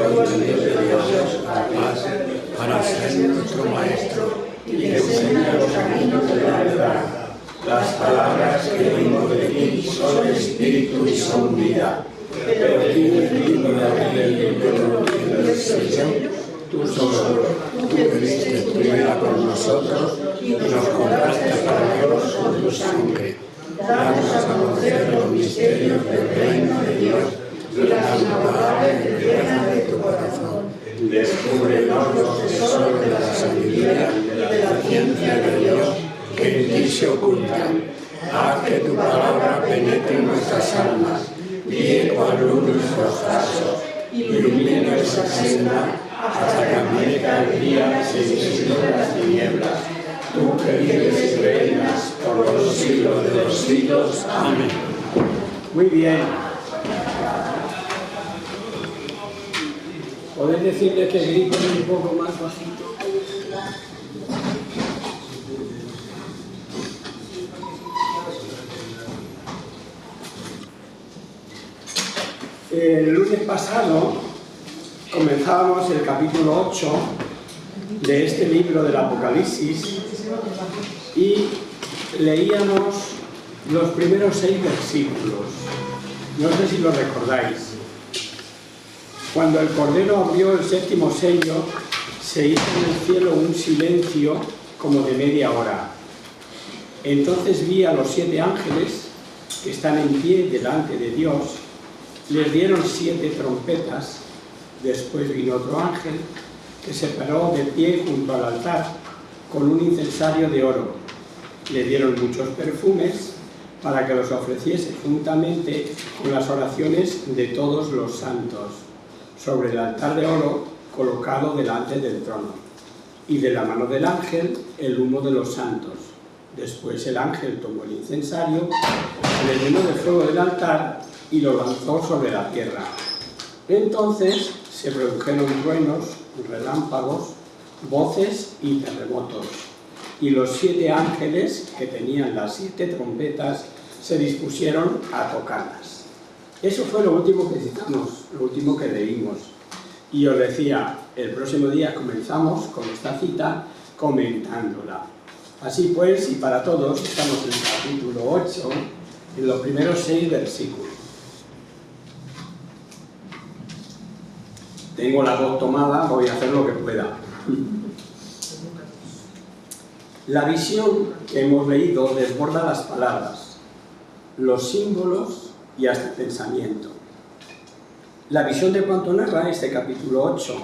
orden de Dios, para ser nuestro Maestro y que enseña los caminos de la verdad. Las palabras que oímos de ti son espíritu y son vida. Pero tú, libro del Señor, tú solo, tú que diste tu vida por nosotros y nos compraste para Dios con tu sangre. Danos a conocer los misterios del reino de Dios y las novedades eternas de tu corazón. Descúbrenos los tesoros de la sabiduría y de la ciencia de Dios que en ti se ocultan. Haz que tu palabra penetre en nuestras almas, guíe cual luz nuestros pasos, ilumine nuestra senda, hasta que amanezca el día sin de las tinieblas. Tú que vives y reinas por los siglos de los siglos. Amén. Muy bien. ¿Podéis decirle que griten un poco más bajito? El lunes pasado comenzábamos el capítulo 8 de este libro del Apocalipsis y leíamos los primeros 6 versículos. No sé si lo recordáis. Cuando el Cordero abrió el 7º sello, se hizo en el cielo un silencio como de media hora. Entonces vi a los 7 ángeles que están en pie delante de Dios. Les dieron 7 trompetas. Después vino otro ángel que se paró de pie junto al altar con un incensario de oro. Le dieron muchos perfumes para que los ofreciese juntamente con las oraciones de todos los santos sobre el altar de oro colocado delante del trono. Y de la mano del ángel el humo de los santos. Después el ángel tomó el incensario, le llenó de fuego del altar y lo lanzó sobre la tierra. Entonces se produjeron truenos, relámpagos, voces y terremotos. Y los 7 ángeles que tenían las 7 trompetas se dispusieron a tocarlas. Eso fue lo último que citamos, lo último que leímos. Y os decía, el próximo día comenzamos con esta cita comentándola. Así pues, y para todos, estamos en el capítulo 8, en los primeros 6 versículos. Tengo la voz tomada, voy a hacer lo que pueda. La visión que hemos leído desborda las palabras, los símbolos y hasta el pensamiento. La visión de cuanto narra este capítulo 8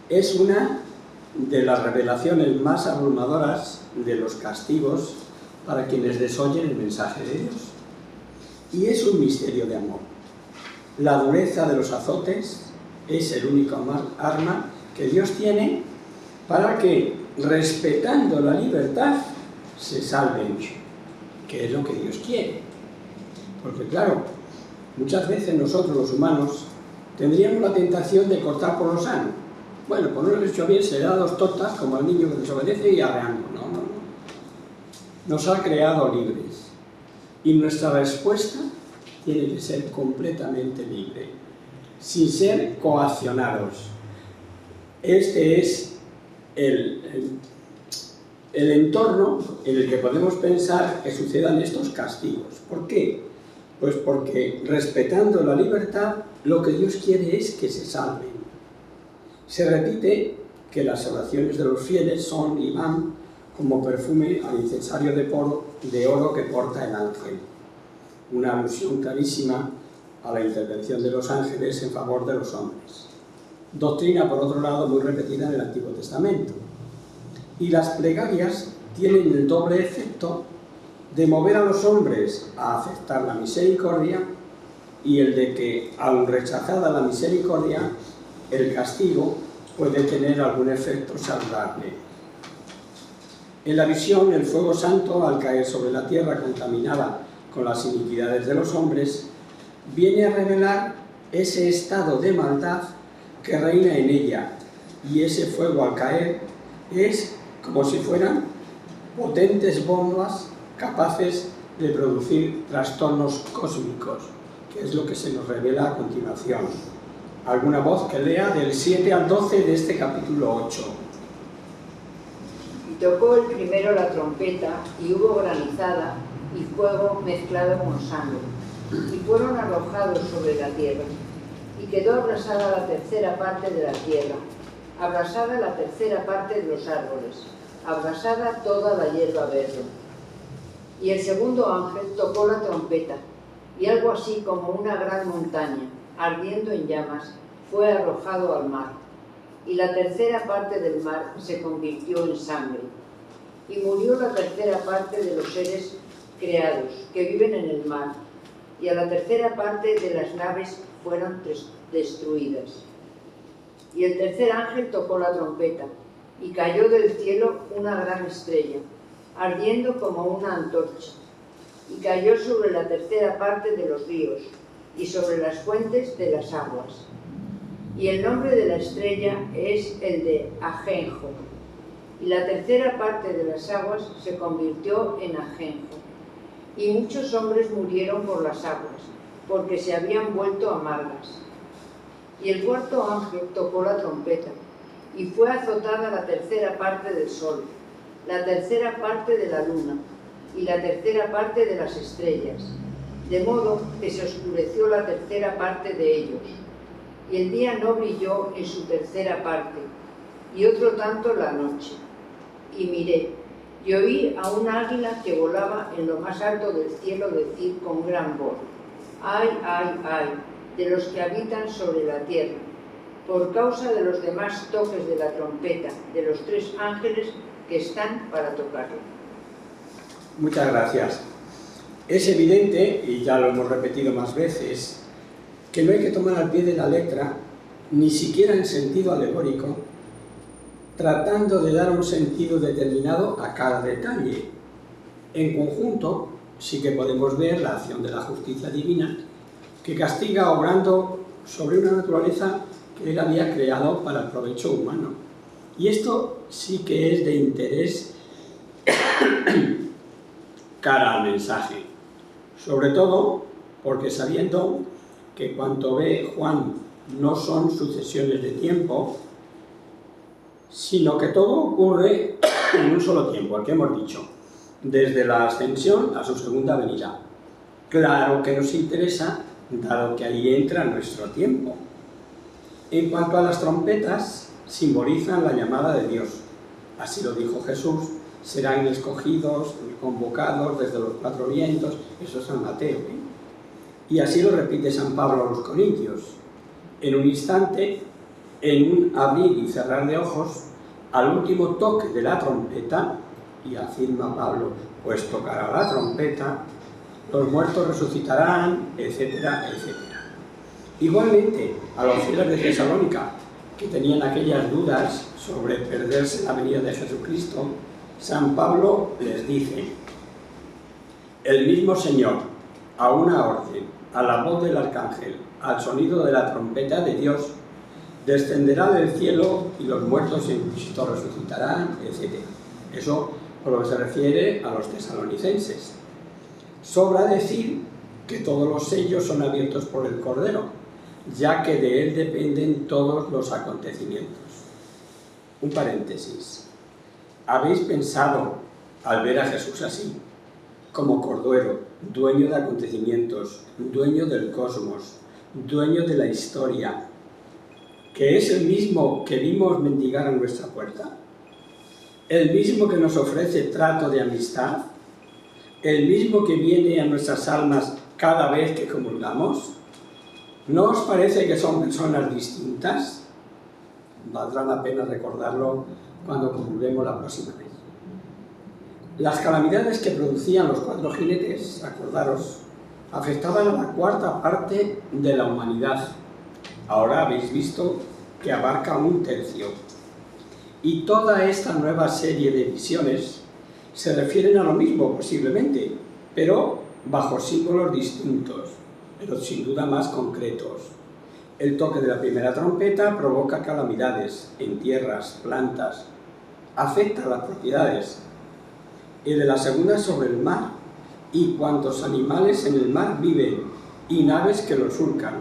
es una de las revelaciones más abrumadoras de los castigos para quienes desoyen el mensaje de Dios. Y es un misterio de amor. La dureza de los azotes es el único arma que Dios tiene para que, respetando la libertad, se salven, que es lo que Dios quiere. Porque claro, muchas veces nosotros los humanos tendríamos la tentación de cortar por lo sano. Bueno, pues no lo he hecho bien, se da 2 tortas como al niño que desobedece y arreando. No. Nos ha creado libres. Y nuestra respuesta tiene que ser completamente libre, sin ser coaccionados. Este es el entorno en el que podemos pensar que sucedan estos castigos. ¿Por qué? Pues porque, respetando la libertad, lo que Dios quiere es que se salven. Se repite que las oraciones de los fieles son y van como perfume al incensario de oro que porta el ángel. Una alusión clarísima a la intervención de los ángeles en favor de los hombres. Doctrina, por otro lado, muy repetida en el Antiguo Testamento. Y las plegarias tienen el doble efecto de mover a los hombres a aceptar la misericordia y el de que, aun rechazada la misericordia, el castigo puede tener algún efecto saludable. En la visión, el fuego santo, al caer sobre la tierra contaminada con las iniquidades de los hombres, viene a revelar ese estado de maldad que reina en ella, y ese fuego al caer es como si fueran potentes bombas capaces de producir trastornos cósmicos, que es lo que se nos revela a continuación. ¿Alguna voz que lea del 7 al 12 de este capítulo 8? Y tocó el primero la trompeta, y hubo granizada y fuego mezclado con sangre, y fueron arrojados sobre la tierra. Y quedó abrasada la tercera parte de la tierra, abrasada la tercera parte de los árboles, abrasada toda la hierba verde. Y el segundo ángel tocó la trompeta, y algo así como una gran montaña, ardiendo en llamas, fue arrojado al mar. Y la tercera parte del mar se convirtió en sangre. Y murió la tercera parte de los seres creados que viven en el mar, y a la tercera parte de las naves fueron destruidas. Y el tercer ángel tocó la trompeta, y cayó del cielo una gran estrella, ardiendo como una antorcha, y cayó sobre la tercera parte de los ríos, y sobre las fuentes de las aguas. Y el nombre de la estrella es el de Ajenjo, y la tercera parte de las aguas se convirtió en ajenjo. Y muchos hombres murieron por las aguas, porque se habían vuelto amargas. Y el cuarto ángel tocó la trompeta, y fue azotada la tercera parte del sol, la tercera parte de la luna, y la tercera parte de las estrellas, de modo que se oscureció la tercera parte de ellos. Y el día no brilló en su tercera parte, y otro tanto la noche. Y miré, y oí a un águila que volaba en lo más alto del cielo decir con gran voz: ¡ay, ay, ay!, de los que habitan sobre la tierra, por causa de los demás toques de la trompeta de los tres ángeles que están para tocarla. Muchas gracias. Es evidente, y ya lo hemos repetido más veces, que no hay que tomar al pie de la letra, ni siquiera en sentido alegórico, tratando de dar un sentido determinado a cada detalle. En conjunto, sí que podemos ver la acción de la justicia divina, que castiga obrando sobre una naturaleza que él había creado para el provecho humano. Y esto sí que es de interés cara al mensaje, sobre todo porque sabiendo que cuanto ve Juan no son sucesiones de tiempo, sino que todo ocurre en un solo tiempo, el que hemos dicho, desde la ascensión a su segunda venida. Claro que nos interesa, dado que ahí entra nuestro tiempo. En cuanto a las trompetas, simbolizan la llamada de Dios. Así lo dijo Jesús: serán escogidos, convocados desde los cuatro vientos. Eso es San Mateo, ¿eh? Y así lo repite San Pablo a los Corintios. En un instante, en un abrir y cerrar de ojos, al último toque de la trompeta, y afirma Pablo, pues tocará la trompeta, los muertos resucitarán, etcétera, etcétera. Igualmente, a los fieles de Tesalónica, que tenían aquellas dudas sobre perderse la venida de Jesucristo, San Pablo les dice: el mismo Señor, a una orden, a la voz del arcángel, al sonido de la trompeta de Dios, descenderá del cielo y los muertos en Cristo resucitarán, etc. Eso por lo que se refiere a los tesalonicenses. Sobra decir que todos los sellos son abiertos por el Cordero, ya que de él dependen todos los acontecimientos. Un paréntesis. ¿Habéis pensado, al ver a Jesús así, como Cordero, dueño de acontecimientos, dueño del cosmos, dueño de la historia, que es el mismo que vimos mendigar a nuestra puerta? ¿El mismo que nos ofrece trato de amistad? ¿El mismo que viene a nuestras almas cada vez que comulgamos? ¿No os parece que son personas distintas? Valdrá la pena recordarlo cuando comulguemos la próxima vez. Las calamidades que producían los cuatro jinetes, acordaros, afectaban a la cuarta parte de la humanidad. Ahora habéis visto que abarca un tercio. Y toda esta nueva serie de visiones se refieren a lo mismo, posiblemente, pero bajo símbolos distintos, pero sin duda más concretos. El toque de la primera trompeta provoca calamidades en tierras, plantas, afecta a las propiedades. El de la segunda sobre el mar y cuantos animales en el mar viven y naves que lo surcan.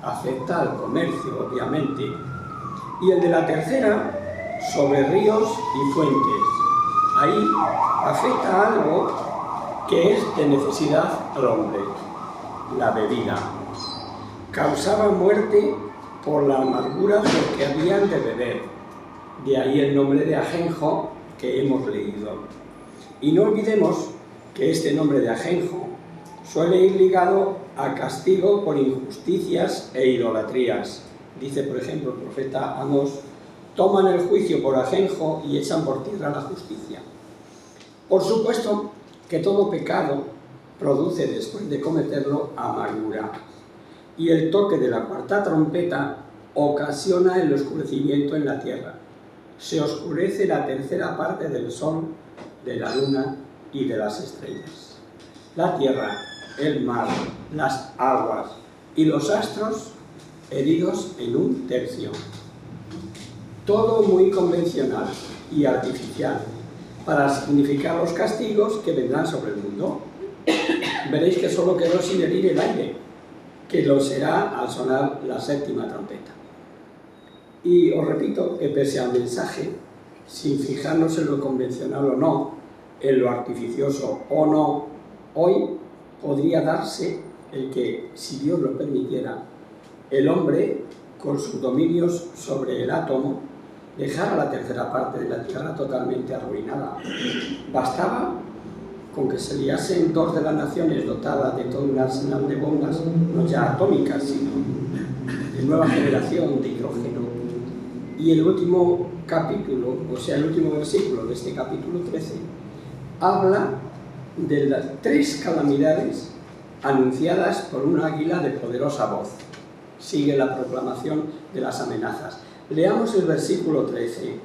afecta al comercio, obviamente. Y el de la tercera, sobre ríos y fuentes. Ahí afecta algo que es de necesidad al hombre, la bebida. Causaba muerte por la amargura de lo que habían de beber. De ahí el nombre de ajenjo que hemos leído. Y no olvidemos que este nombre de ajenjo suele ir ligado a castigo por injusticias e idolatrías. Dice, por ejemplo, el profeta Amós: toman el juicio por ajenjo y echan por tierra la justicia. Por supuesto que todo pecado produce, después de cometerlo, amargura. Y el toque de la cuarta trompeta ocasiona el oscurecimiento en la tierra. Se oscurece la tercera parte del sol, de la luna y de las estrellas. La tierra, el mar, las aguas y los astros heridos en un tercio. Todo muy convencional y artificial para significar los castigos que vendrán sobre el mundo. Veréis que solo quedó sin herir el aire, que lo será al sonar la séptima trompeta. Y os repito que pese al mensaje, sin fijarnos en lo convencional o no, en lo artificioso o no, hoy podría darse el que, si Dios lo permitiera, el hombre, con sus dominios sobre el átomo, dejara la tercera parte de la Tierra totalmente arruinada. Bastaba con que se liasen dos de las naciones dotadas de todo un arsenal de bombas, no ya atómicas, sino de nueva generación de hidrógeno. Y el último capítulo, o sea, el último versículo de este capítulo 13, habla de las 3 calamidades anunciadas por un águila de poderosa voz. Sigue la proclamación de las amenazas. Leamos el versículo 13.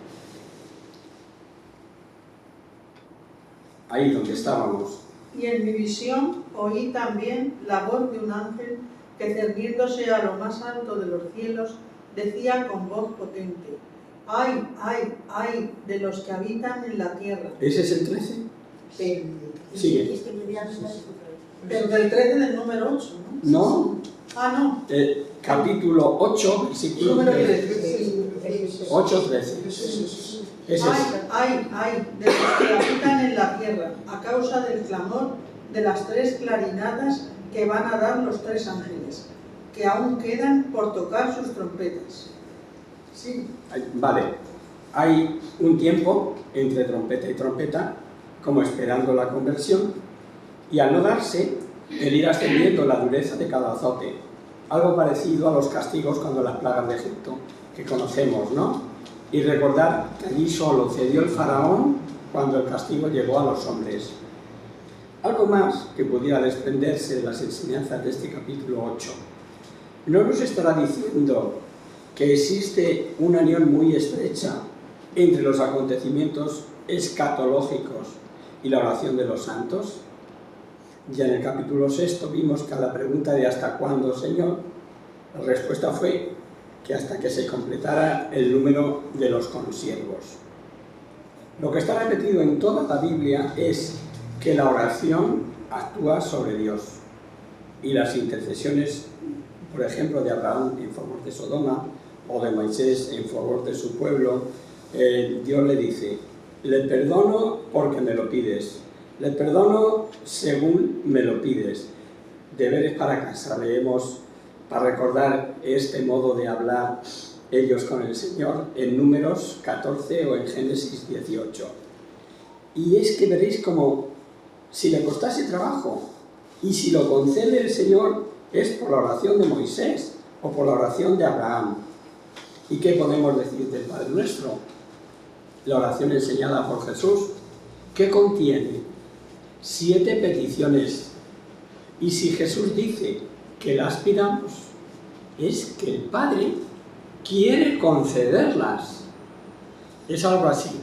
Ahí donde estábamos. Y en mi visión oí también la voz de un ángel que, cerniéndose a lo más alto de los cielos, decía con voz potente: ¡ay, ay, ay de los que habitan en la tierra! ¿Ese es el 13? Sigue. Pero del 13 del número 8, ¿no? No. Ah, no. Capítulo 8, versículo Número 13. 13. 8, 13. Ese Ay, es. ay, ay de los que habitan en la tierra, a causa del clamor de las 3 clarinadas que van a dar los 3 ángeles, que aún quedan por tocar sus trompetas. Sí. Vale. Hay un tiempo entre trompeta y trompeta, como esperando la conversión, y al no darse, el ir ascendiendo la dureza de cada azote. Algo parecido a los castigos cuando las plagas de Egipto, que conocemos, ¿no? Y recordar que allí solo cedió el faraón cuando el castigo llegó a los hombres. Algo más que pudiera desprenderse de las enseñanzas de este capítulo 8. ¿No nos estará diciendo que existe una unión muy estrecha entre los acontecimientos escatológicos y la oración de los santos? Ya en el capítulo 6 vimos que a la pregunta de ¿hasta cuándo, Señor?, la respuesta fue que hasta que se completara el número de los consiervos. Lo que está repetido en toda la Biblia es que la oración actúa sobre Dios y las intercesiones, por ejemplo, de Abraham en favor de Sodoma o de Moisés en favor de su pueblo, Dios le dice: le perdono porque me lo pides, le perdono según me lo pides. Deberes para casa, leemos para recordar este modo de hablar ellos con el Señor en Números 14 o en Génesis 18. Y es que veréis como si le costase trabajo y si lo concede el Señor es por la oración de Moisés o por la oración de Abraham. ¿Y qué podemos decir del Padre Nuestro? La oración enseñada por Jesús, ¿qué contiene? 7 peticiones. Y si Jesús dice que las pidamos, es que el Padre quiere concederlas. Es algo así,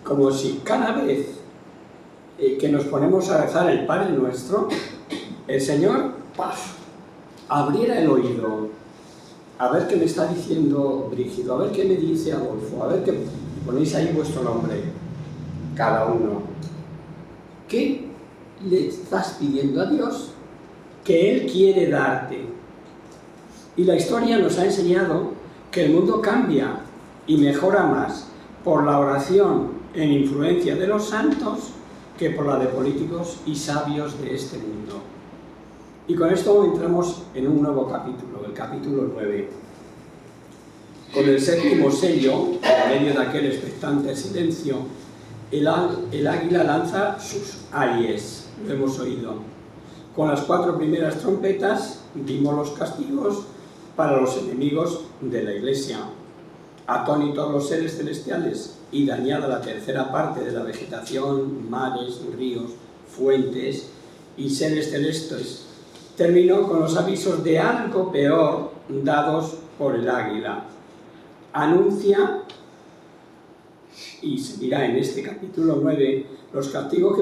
como si cada vez que nos ponemos a rezar el Padre Nuestro, el Señor, ¡paf!, abriera el oído, a ver qué me está diciendo Brígido, a ver qué me dice Adolfo, a ver qué... Ponéis ahí vuestro nombre, cada uno. ¿Qué le estás pidiendo a Dios que Él quiere darte? Y la historia nos ha enseñado que el mundo cambia y mejora más por la oración en influencia de los santos que por la de políticos y sabios de este mundo. Y con esto entramos en un nuevo capítulo, el capítulo 9. Con el séptimo sello, en medio de aquel expectante silencio, el águila lanza sus ayes, lo hemos oído. Con las 4 primeras trompetas dimos los castigos para los enemigos de la Iglesia. Atónitos los seres celestiales y dañada la tercera parte de la vegetación, mares, ríos, fuentes y seres celestes, terminó con los avisos de algo peor dados por el águila. Anuncia, y se dirá en este capítulo 9, los castigos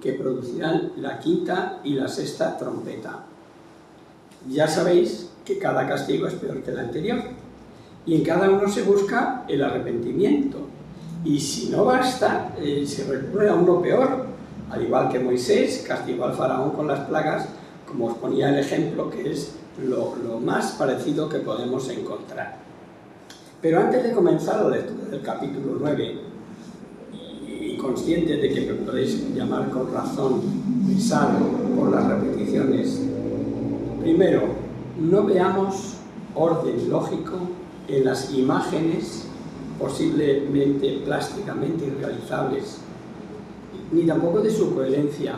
que producirán la 5ª y la 6ª trompeta. Ya sabéis que cada castigo es peor que el anterior, y en cada uno se busca el arrepentimiento. Y si no basta, se recurre a uno peor, al igual que Moisés castigó al faraón con las plagas, como os ponía el ejemplo, que es lo más parecido que podemos encontrar. Pero antes de comenzar la lectura del capítulo 9, y conscientes de que me podéis llamar con razón pesado por las repeticiones, primero, no veamos orden lógico en las imágenes posiblemente plásticamente irrealizables, ni tampoco de su coherencia.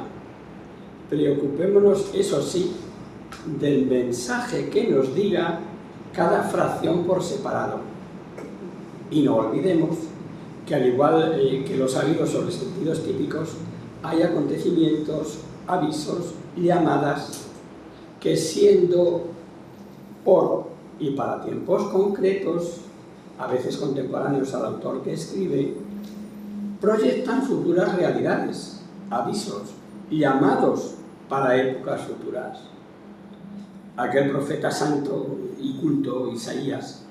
Preocupémonos, eso sí, del mensaje que nos diga cada fracción por separado. Y no olvidemos que, al igual que los avisos sobre sentidos típicos, hay acontecimientos, avisos, llamadas, que siendo por y para tiempos concretos, a veces contemporáneos al autor que escribe, proyectan futuras realidades, avisos, llamados para épocas futuras. Aquel profeta santo y culto, Isaías,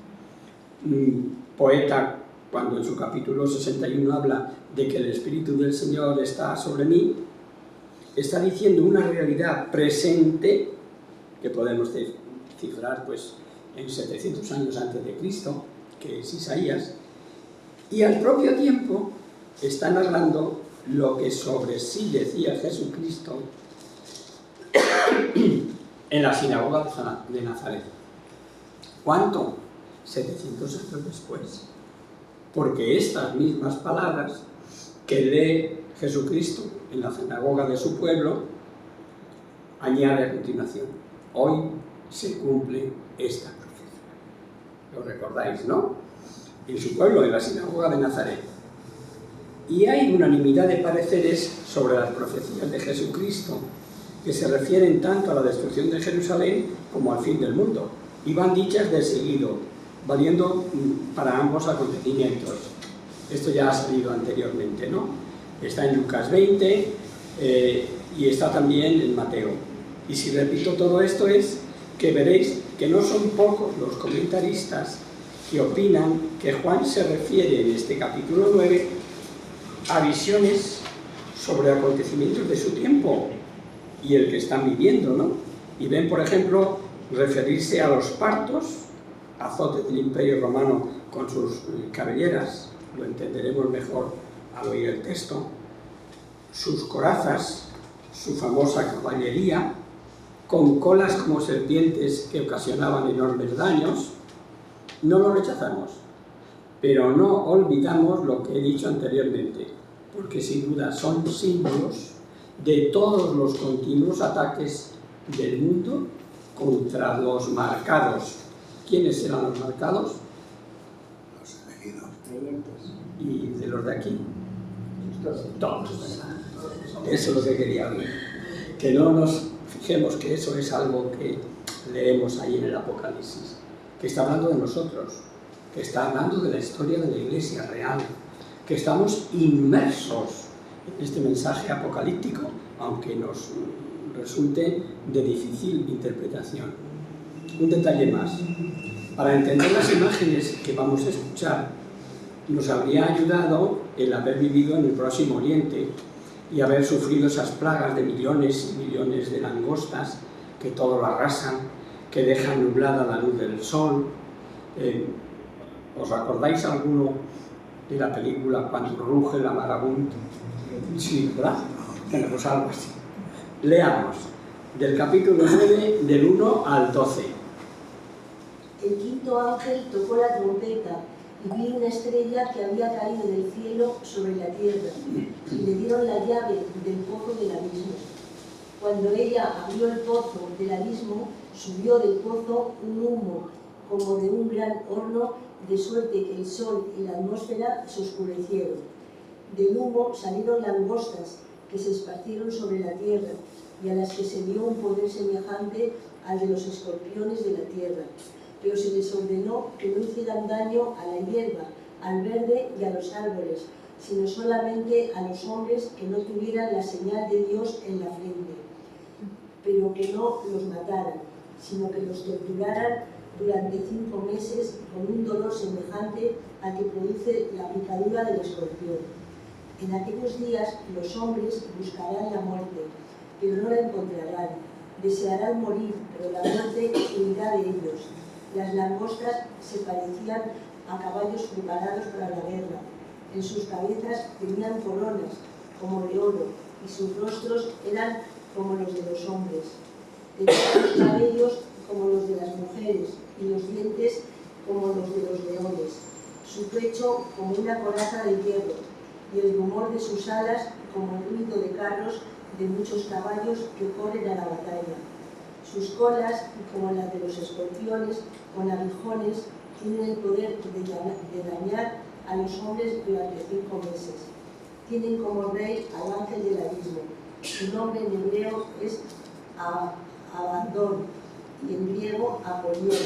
poeta, cuando en su capítulo 61 habla de que el Espíritu del Señor está sobre mí, está diciendo una realidad presente que podemos cifrar pues, en 700 años antes de Cristo, que es Isaías, y al propio tiempo está narrando lo que sobre sí decía Jesucristo en la sinagoga de Nazaret. ¿Cuánto? 700 años después. Porque estas mismas palabras que lee Jesucristo en la sinagoga de su pueblo, añade a continuación: hoy se cumple esta profecía. Lo recordáis, ¿no? En su pueblo, en la sinagoga de Nazaret. Y hay unanimidad de pareceres sobre las profecías de Jesucristo, que se refieren tanto a la destrucción de Jerusalén como al fin del mundo, y van dichas de seguido, valiendo para ambos acontecimientos. Esto ya ha salido anteriormente, ¿no? Está en Lucas 20 y está también en Mateo. Y si repito todo esto es que veréis que no son pocos los comentaristas que opinan que Juan se refiere en este capítulo 9 a visiones sobre acontecimientos de su tiempo y el que están viviendo, ¿no? Y ven, por ejemplo, referirse a los partos, azotes del Imperio Romano con sus cabelleras, lo entenderemos mejor al oír el texto, sus corazas, su famosa caballería, con colas como serpientes que ocasionaban enormes daños. No lo rechazamos, pero no olvidamos lo que he dicho anteriormente, porque sin duda son símbolos de todos los continuos ataques del mundo contra los marcados. ¿Quiénes eran los marcados? Los elegidos. ¿Y de los de aquí? Todos. Eso es lo que quería oír. Que no nos fijemos que eso es algo que leemos ahí en el Apocalipsis, que está hablando de nosotros, que está hablando de la historia de la Iglesia real, que estamos inmersos en este mensaje apocalíptico, aunque nos resulte de difícil interpretación. Un detalle más. Para entender las imágenes que vamos a escuchar, nos habría ayudado el haber vivido en el Próximo Oriente y haber sufrido esas plagas de millones y millones de langostas que todo lo arrasan, que dejan nublada la luz del sol. ¿Os acordáis alguno de la película Cuando ruge la marabunta? Sí, ¿verdad? Bueno, pues algo así. Leamos del capítulo 9, del 1 al 12. El quinto ángel tocó la trompeta y vi una estrella que había caído del cielo sobre la tierra, y le dieron la llave del pozo del abismo. Cuando ella abrió el pozo del abismo, subió del pozo un humo como de un gran horno, de suerte que el sol y la atmósfera se oscurecieron. Del humo salieron langostas que se esparcieron sobre la tierra, y a las que se dio un poder semejante al de los escorpiones de la tierra. Pero se les ordenó que no hicieran daño a la hierba, al verde y a los árboles, sino solamente a los hombres que no tuvieran la señal de Dios en la frente, pero que no los mataran, sino que los torturaran durante 5 meses con un dolor semejante al que produce la picadura del escorpión. En aquellos días los hombres buscarán la muerte, pero no la encontrarán. Desearán morir, pero la muerte huirá de ellos. Las langostas se parecían a caballos preparados para la guerra. En sus cabezas tenían coronas como de oro, y sus rostros eran como los de los hombres. Tenían los cabellos como los de las mujeres, y los dientes como los de los leones. Su pecho como una coraza de hierro, y el rumor de sus alas como el ruido de carros de muchos caballos que corren a la batalla. Sus colas, como las de los escorpiones, con aguijones, tienen el poder de dañar a los hombres durante 5 meses. Tienen como rey al ángel del abismo. Su nombre en hebreo es Abadón, y en griego Apolión,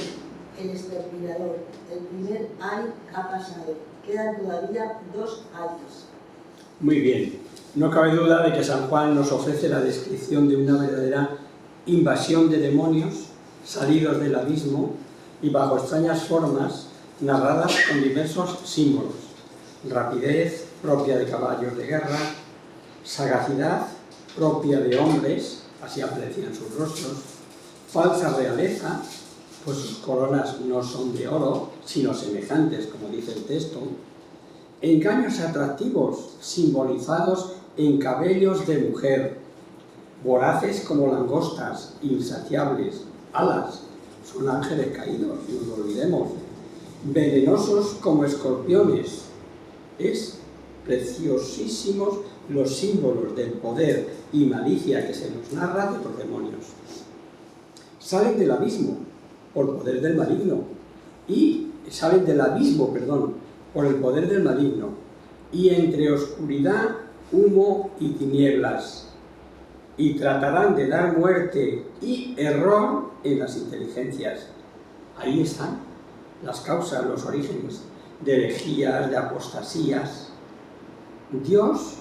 el exterminador. El primer ay ha pasado. Quedan todavía 2 ayes. Muy bien. No cabe duda de que San Juan nos ofrece la descripción de una verdadera invasión de demonios salidos del abismo y bajo extrañas formas, narradas con diversos símbolos: rapidez propia de caballos de guerra, sagacidad propia de hombres, así aparecían sus rostros, falsa realeza, pues sus coronas no son de oro, sino semejantes, como dice el texto, engaños atractivos simbolizados en cabellos de mujer, voraces como langostas, insaciables, alas, son ángeles caídos, no lo olvidemos, venenosos como escorpiones. Es preciosísimos los símbolos del poder y malicia que se nos narra de los demonios. Salen del abismo por poder del maligno, por el poder del maligno, y entre oscuridad, humo y tinieblas, y tratarán de dar muerte y error en las inteligencias. Ahí están las causas, los orígenes de herejías, de apostasías. Dios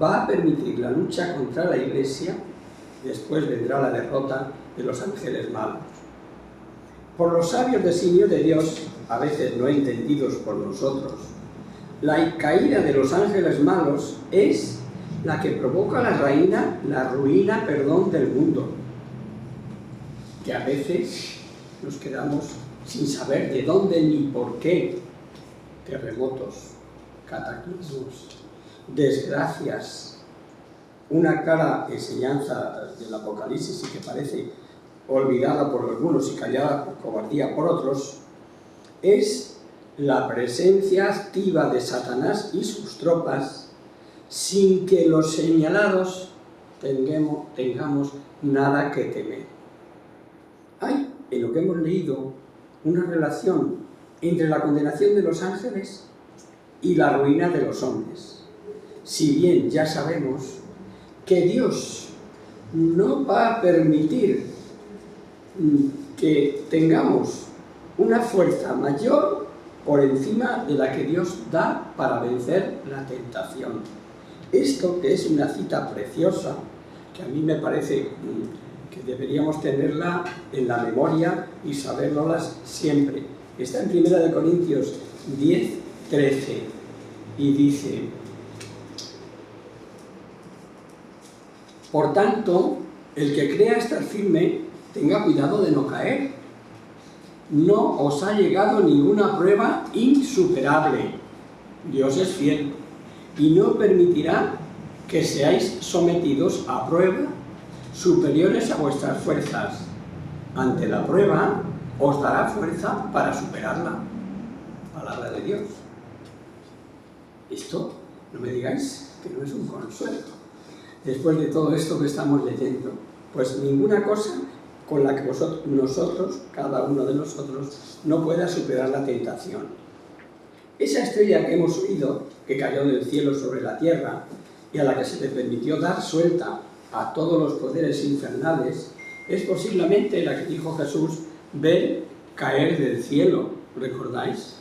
va a permitir la lucha contra la Iglesia, después vendrá la derrota de los ángeles malos. Por los sabios designios de Dios, a veces no entendidos por nosotros, la caída de los ángeles malos es la que provoca la ruina del mundo, que a veces nos quedamos sin saber de dónde ni por qué. Terremotos, cataclismos, desgracias. Una clara enseñanza del Apocalipsis y que parece olvidada por algunos y callada por cobardía por otros, es la presencia activa de Satanás y sus tropas, sin que los señalados tengamos nada que temer. Hay, en lo que hemos leído, una relación entre la condenación de los ángeles y la ruina de los hombres. Si bien ya sabemos que Dios no va a permitir que tengamos una fuerza mayor por encima de la que Dios da para vencer la tentación. Esto, que es una cita preciosa, que a mí me parece que deberíamos tenerla en la memoria y saberlas siempre. Está en 1 Corintios 10:13 y dice: por tanto, el que crea estar firme, tenga cuidado de no caer, no os ha llegado ninguna prueba insuperable. Dios es fiel y no permitirá que seáis sometidos a prueba superiores a vuestras fuerzas. Ante la prueba os dará fuerza para superarla. Palabra de Dios. Esto, no me digáis que no es un consuelo. Después de todo esto que estamos leyendo, pues ninguna cosa con la que nosotros, cada uno de nosotros, no pueda superar la tentación. Esa estrella que hemos oído, que cayó del cielo sobre la tierra y a la que se le permitió dar suelta a todos los poderes infernales, es posiblemente la que dijo Jesús ver caer del cielo, ¿recordáis?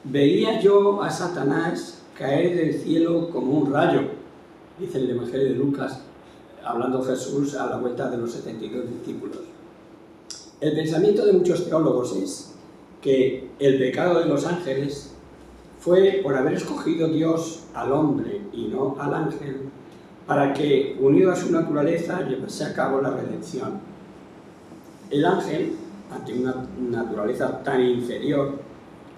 Veía yo a Satanás caer del cielo como un rayo, dice el Evangelio de Lucas, hablando Jesús a la vuelta de los 72 discípulos. El pensamiento de muchos teólogos es que el pecado de los ángeles fue por haber escogido Dios al hombre y no al ángel, para que, unido a su naturaleza, llevase a cabo la redención. El ángel, ante una naturaleza tan inferior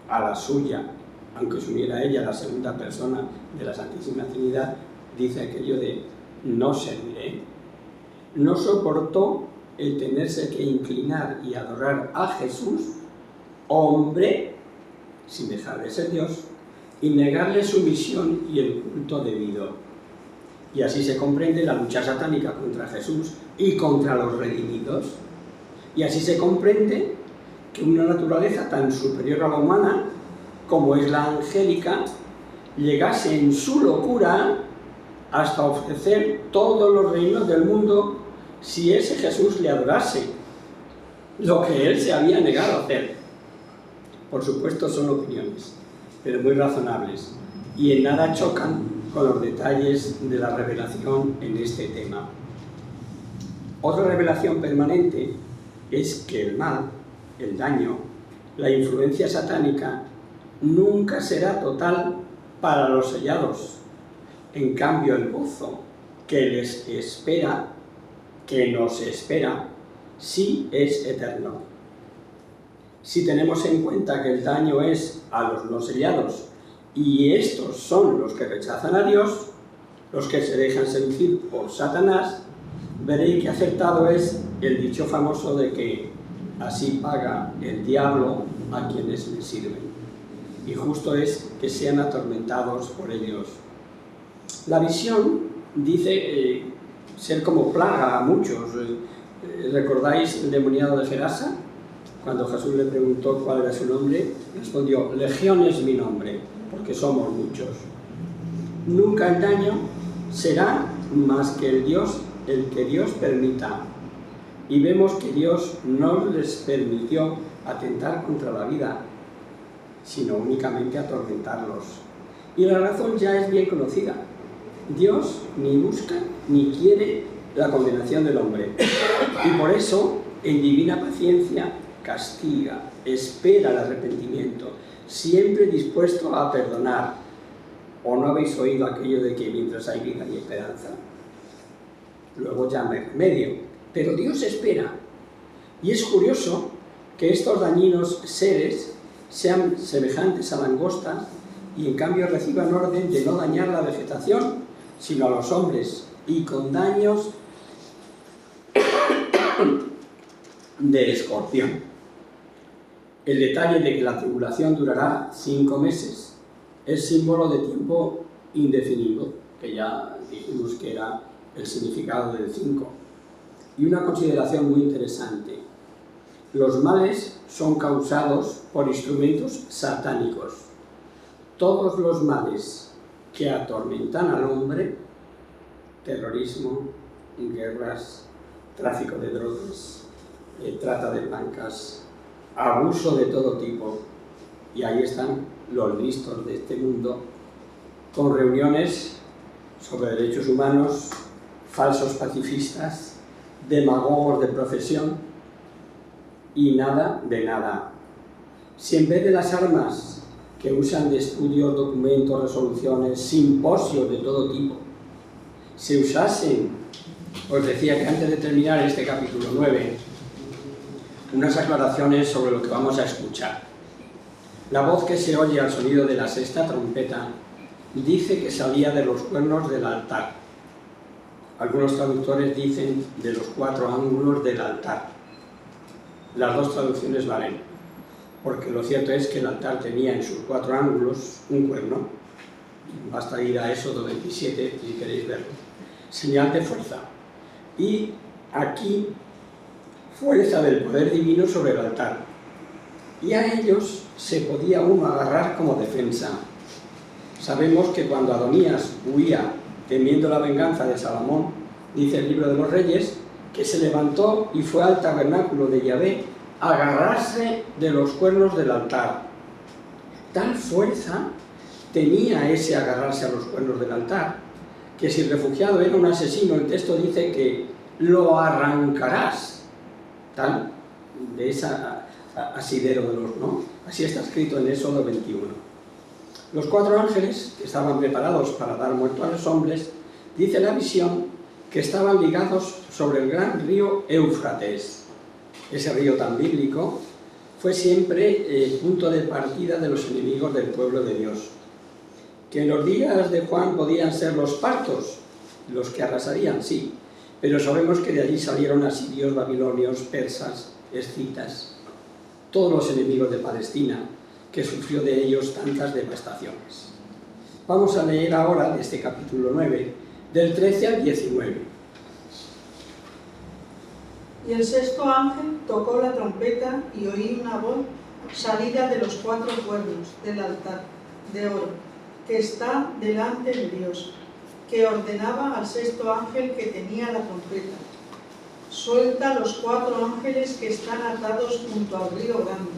a la suya, aunque se uniera a ella la segunda persona de la Santísima Trinidad, dice aquello de no serviré. No soportó el tenerse que inclinar y adorar a Jesús, hombre, sin dejar de ser Dios, y negarle su misión y el culto debido. Y así se comprende la lucha satánica contra Jesús y contra los redimidos. Y así se comprende que una naturaleza tan superior a la humana, como es la angélica, llegase en su locura hasta ofrecer todos los reinos del mundo si ese Jesús le adorase, lo que él se había negado a hacer. Por supuesto son opiniones, pero muy razonables, y en nada chocan con los detalles de la revelación en este tema. Otra revelación permanente es que el mal, el daño, la influencia satánica nunca será total para los sellados. En cambio, el gozo que les espera, que nos espera, sí es eterno. Si tenemos en cuenta que el daño es a los no sellados, y estos son los que rechazan a Dios, los que se dejan seducir por Satanás, veréis que acertado es el dicho famoso de que así paga el diablo a quienes le sirven. Y justo es que sean atormentados por ellos. La visión dice ser como plaga a muchos. ¿Recordáis el demoniado de Gerasa? Cuando Jesús le preguntó cuál era su nombre, respondió: Legión es mi nombre, porque somos muchos. Nunca el daño será más que el que Dios permita. Y vemos que Dios no les permitió atentar contra la vida, sino únicamente atormentarlos. Y la razón ya es bien conocida. Dios ni busca ni quiere la condenación del hombre. Y por eso, en divina paciencia, castiga, espera el arrepentimiento, siempre dispuesto a perdonar. ¿O no habéis oído aquello de que mientras hay vida hay esperanza? Luego ya no hay remedio. Pero Dios espera. Y es curioso que estos dañinos seres sean semejantes a langostas y en cambio reciban orden de no dañar la vegetación, sino a los hombres, y con daños de escorpión. El detalle de que la tribulación durará 5 meses es símbolo de tiempo indefinido, que ya dijimos que era el significado del 5. Y una consideración muy interesante: los males son causados por instrumentos satánicos. Todos los males que atormentan al hombre, terrorismo, guerras, tráfico de drogas, trata de blancas, abuso de todo tipo, y ahí están los listos de este mundo, con reuniones sobre derechos humanos, falsos pacifistas, demagogos de profesión, y nada de nada. Si en vez de las armas que usan de estudios, documentos, resoluciones, simposios de todo tipo, se usasen, os decía que antes de terminar este capítulo 9, unas aclaraciones sobre lo que vamos a escuchar. La voz que se oye al sonido de la sexta trompeta dice que salía de los cuernos del altar. Algunos traductores dicen de los 4 ángulos del altar. Las dos traducciones valen, porque lo cierto es que el altar tenía en sus 4 ángulos un cuerno. Basta ir a Éxodo 27 si queréis verlo. Señal de fuerza. Y aquí, fuerza del poder divino sobre el altar. Y a ellos se podía uno agarrar como defensa. Sabemos que cuando Adonías huía temiendo la venganza de Salomón, dice el libro de los Reyes, que se levantó y fue al tabernáculo de Yahvé a agarrarse de los cuernos del altar. Tal fuerza tenía ese agarrarse a los cuernos del altar, que si el refugiado era un asesino, el texto dice que lo arrancarás, tal, de esa asidero de los, ¿no? Así está escrito en Éxodo 21. Los 4 ángeles, que estaban preparados para dar muerte a los hombres, dice la visión que estaban ligados sobre el gran río Éufrates. Ese río tan bíblico fue siempre punto de partida de los enemigos del pueblo de Dios. Que en los días de Juan podían ser los partos, los que arrasarían, sí, pero sabemos que de allí salieron asirios, babilonios, persas, escitas, todos los enemigos de Palestina, que sufrió de ellos tantas devastaciones. Vamos a leer ahora de este capítulo 9, del 13 al 19. Y el sexto ángel tocó la trompeta y oí una voz salida de los 4 cuernos del altar de oro, que está delante de Dios, que ordenaba al sexto ángel que tenía la trompeta: suelta los 4 ángeles que están atados junto al río grande,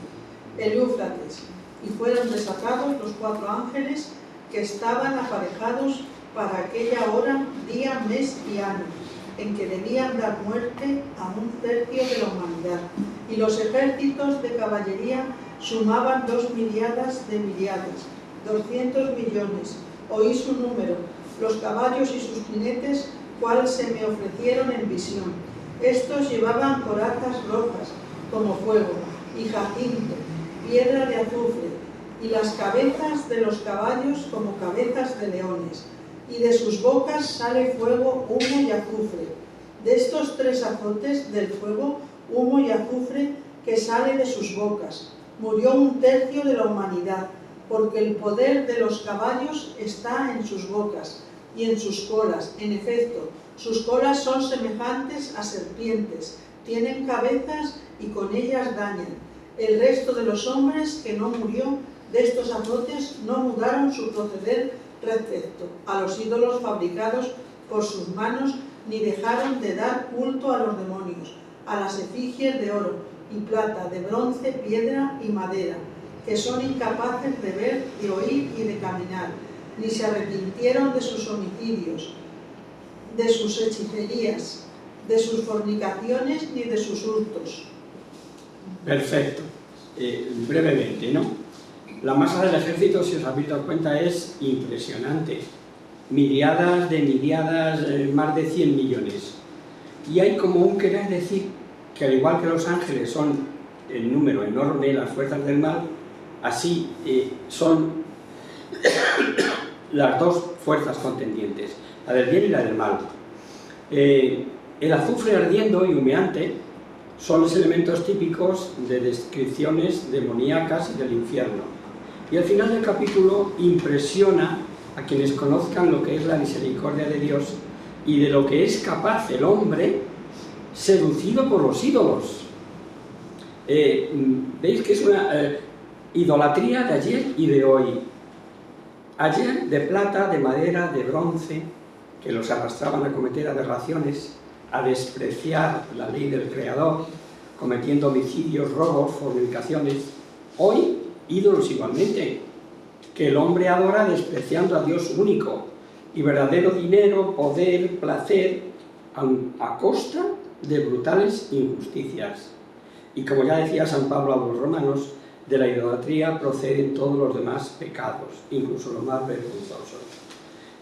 el Éufrates. Y fueron desatados los 4 ángeles que estaban aparejados para aquella hora, día, mes y año, en que debían dar muerte a 1/3 de la humanidad. Y los ejércitos de caballería sumaban 2 miriadas de miriadas, 200 millones. Oí su número, los caballos y sus jinetes, cual se me ofrecieron en visión. Estos llevaban corazas rojas como fuego y jacinto, piedra de azufre, y las cabezas de los caballos como cabezas de leones, y de sus bocas sale fuego, humo y azufre. De estos 3 azotes del fuego, humo y azufre que sale de sus bocas, murió 1/3 de la humanidad, porque el poder de los caballos está en sus bocas y en sus colas. En efecto, sus colas son semejantes a serpientes, tienen cabezas y con ellas dañan. El resto de los hombres que no murió de estos azotes no mudaron su proceder respecto a los ídolos fabricados por sus manos, ni dejaron de dar culto a los demonios, a las efigies de oro y plata, de bronce, piedra y madera, que son incapaces de ver, de oír y de caminar, ni se arrepintieron de sus homicidios, de sus hechicerías, de sus fornicaciones, ni de sus hurtos. Perfecto. Brevemente, ¿no? La masa del ejército, si os habéis dado cuenta, es impresionante. Miriadas de miriadas, más de 100 millones. Y hay como un querer decir que al igual que los ángeles son el número enorme, las fuerzas del mal, así son las 2 fuerzas contendientes, la del bien y la del mal. El azufre ardiendo y humeante son los elementos típicos de descripciones demoníacas y del infierno. Y al final del capítulo impresiona a quienes conozcan lo que es la misericordia de Dios y de lo que es capaz el hombre seducido por los ídolos. Veis que es una idolatría de ayer y de hoy. Ayer de plata, de madera, de bronce, que los arrastraban a cometer aberraciones, a despreciar la ley del Creador, cometiendo homicidios, robos, fornicaciones. Hoy, ídolos igualmente, que el hombre adora despreciando a Dios único, y verdadero dinero, poder, placer, a costa de brutales injusticias. Y como ya decía San Pablo a los romanos, de la idolatría proceden todos los demás pecados, incluso los más vergonzosos.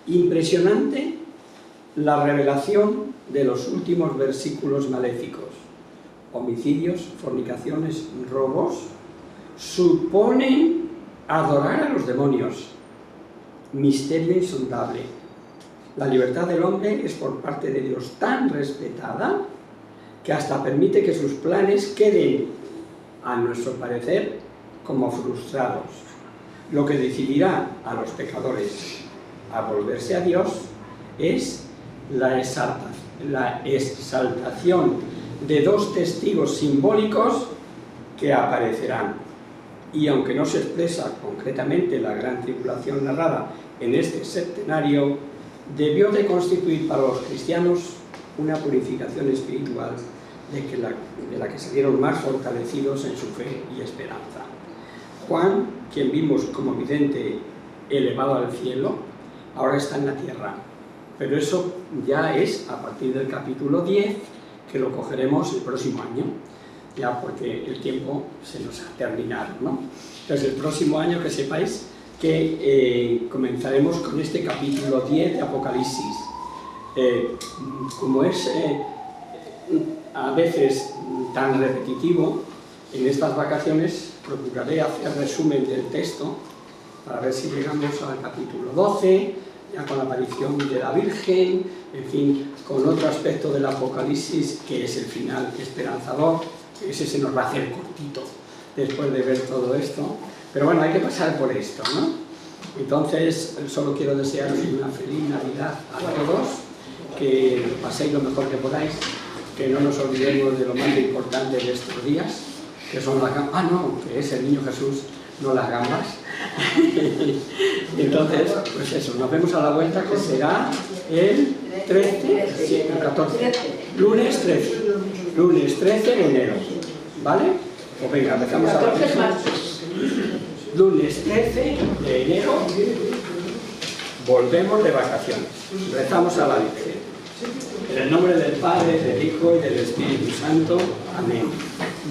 Impresionante la revelación de los últimos versículos maléficos. homicidios, fornicaciones, robos, suponen adorar a los demonios. Misterio insondable. La libertad del hombre es por parte de Dios tan respetada que hasta permite que sus planes queden, a nuestro parecer, como frustrados. Lo que decidirá a los pecadores a volverse a Dios es la exaltación de dos testigos simbólicos que aparecerán. Y aunque no se expresa concretamente la gran tribulación narrada en este septenario, debió de constituir para los cristianos una purificación espiritual de la que salieron más fortalecidos en su fe y esperanza. Juan, quien vimos como vidente elevado al cielo, ahora está en la tierra, pero eso ya es a partir del capítulo 10, que lo cogeremos el próximo año, ya porque el tiempo se nos ha terminado, ¿no? Entonces, el próximo año, que sepáis que comenzaremos con este capítulo 10 de Apocalipsis. Como es a veces tan repetitivo, en estas vacaciones procuraré hacer resumen del texto para ver si llegamos al capítulo 12, ya con la aparición de la Virgen, en fin, con otro aspecto del Apocalipsis que es el final esperanzador. Ese se nos va a hacer cortito después de ver todo esto, pero bueno, hay que pasar por esto, ¿no? Entonces, solo quiero desearos una feliz Navidad a todos, que paséis lo mejor que podáis, que no nos olvidemos de lo más importante de estos días, que son las gambas. Ah, no, que es el niño Jesús, no las gambas. Entonces, pues eso, nos vemos a la vuelta, que será el 13, sí, el 14, lunes 13 de enero, ¿vale? Pues venga, empezamos a la lunes 13 de enero, volvemos de vacaciones, rezamos a la Virgen. En el nombre del Padre, del Hijo y del Espíritu Santo. Amén.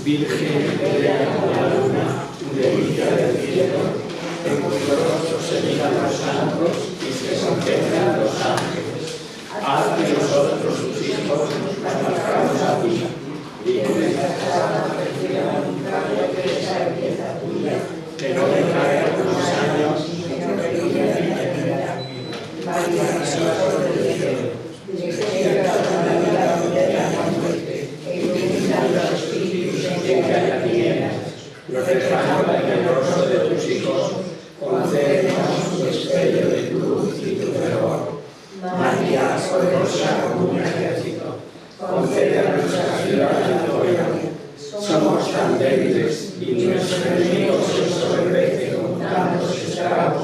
Virgen de la luna, de luz del cielo, en cuyo rostro se miran los santos y se contemplan los ángeles. Haz de nosotros tus hijos, nos acercamos a ti, y que nuestra perfección un cambio que esa belleza tuya, que no decaiga con los años, sino que brille en la eternidad. María, Señor del cielo, despierta la vida de la muerte, e ilumina los espíritus en que haya tinieblas. Reflejando en el rostro de tus hijos, concédenos tu destello de tu luz y tu fervor. María, poderosa como un ejército, concede a nuestra ciudad victoria. Somos tan débiles y nuestros enemigos se sobrevecen con tantos estragos,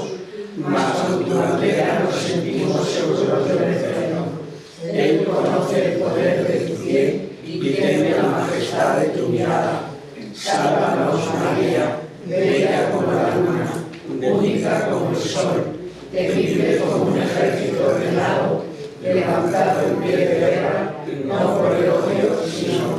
mas con tu bandera nos sentimos seguros del eterno. Él conoce el poder de tu pie y teme la majestad de tu mirada. Sálvanos, María, bella como la luna, única como el sol, temible como un ejército ordenado, levantado en pie de guerra, no por el odio, sino